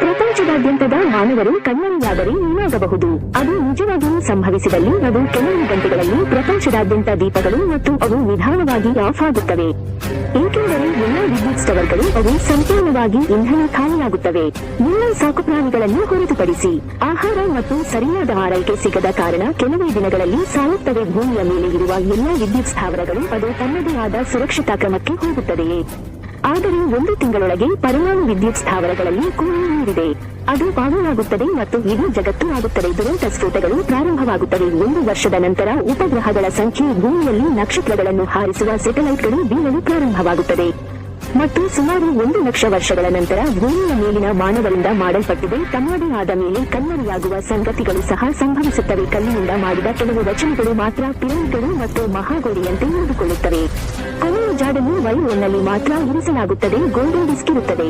ಪ್ರಪಂಚದಾದ್ಯಂತದ ಮಾನವರು ಕಣ್ಮರೆಯಾದರೆ ಏನಾಗಬಹುದು? ಅದು ನಿಜವಾಗಿಯೂ ಸಂಭವಿಸಿದಲ್ಲಿ ಅದು ಕೆಲವು ಗಂಟೆಗಳಲ್ಲಿ ಪ್ರಪಂಚದಾದ್ಯಂತ ದೀಪಗಳು ಮತ್ತು ಅವು ನಿಧಾನವಾಗಿ ಆಫ್ ಆಗುತ್ತವೆ. ಏಕೆಂದರೆ ಎಲ್ಲ ವಿದ್ಯುತ್ ಸ್ಟವರ್ಗಳು ಅವು ಸಂಪೂರ್ಣವಾಗಿ ಇಂಧನ ಖಾಲಿಯಾಗುತ್ತವೆ. ಎಲ್ಲ ಸಾಕುಪ್ರಾಣಿಗಳನ್ನು ಹೊರತುಪಡಿಸಿ ಆಹಾರ ಮತ್ತು ಸರಿಯಾದ ಆರೈಕೆ ಸಿಗದ ಕಾರಣ ಕೆಲವೇ ದಿನಗಳಲ್ಲಿ ಸಾಯುತ್ತವೆ. ಭೂಮಿಯ ಮೇಲೆ ಇರುವ ಎಲ್ಲ ವಿದ್ಯುತ್ ಸ್ಥಾವರಗಳು ಅದು ತನ್ನದೇ ಆದ ಸುರಕ್ಷತಾ ಕ್ರಮಕ್ಕೆ ಹೋಗುತ್ತದೆಯೇ? ಆದರೆ 1 ತಿಂಗಳೊಳಗೆ ಪರಮಾಣು ವಿದ್ಯುತ್ ಸ್ಥಾವರಗಳಲ್ಲಿ ಕೋಣೆ ನೀರಿದೆ. ಅದು ಪಾವನಾಗುತ್ತದೆ ಮತ್ತು ಇಡೀ ಜಗತ್ತು ಆಗುತ್ತದೆ. ದುರಂತ ಸ್ಫೋಟಗಳು ಪ್ರಾರಂಭವಾಗುತ್ತವೆ. 1 ವರ್ಷದ ನಂತರ ಉಪಗ್ರಹಗಳ ಸಂಖ್ಯೆ, ಭೂಮಿಯಲ್ಲಿ ನಕ್ಷತ್ರಗಳನ್ನು ಹಾರಿಸುವ ಸ್ಯಾಟಲೈಟ್ಗಳು ಬೀಳಲು ಪ್ರಾರಂಭವಾಗುತ್ತದೆ ಮತ್ತು ಸುಮಾರು 1 ಲಕ್ಷ ವರ್ಷಗಳ ನಂತರ ಭೂಮಿಯ ಮೇಲಿನ ಮಾನವರಿಂದ ಮಾಡಲ್ಪಟ್ಟಿದೆ. ತಮ್ಮದೇ ಆದ ಮೇಲೆ ಕಣ್ಮರೆಯಾಗುವ ಸಂಗತಿಗಳು ಸಹ ಸಂಭವಿಸುತ್ತವೆ. ಕಲ್ಲಿನಿಂದ ಮಾಡಿದ ಕೆಲವು ರಚನೆಗಳು ಮಾತ್ರ ಪಿರಮಿಡ್ಗಳು ಮತ್ತು ಮಹಾಗೋಡೆಯಂತೆ ಉಳಿದುಕೊಳ್ಳುತ್ತವೆ. ಕೊನೆಯ ಜಾಡನ್ನು ವೈರ್ ನಲ್ಲಿ ಮಾತ್ರ ಇರಿಸಲಾಗುತ್ತದೆ. ಗೋಲ್ಡನ್ ಡಿಸ್ಕ್ ಇರುತ್ತದೆ.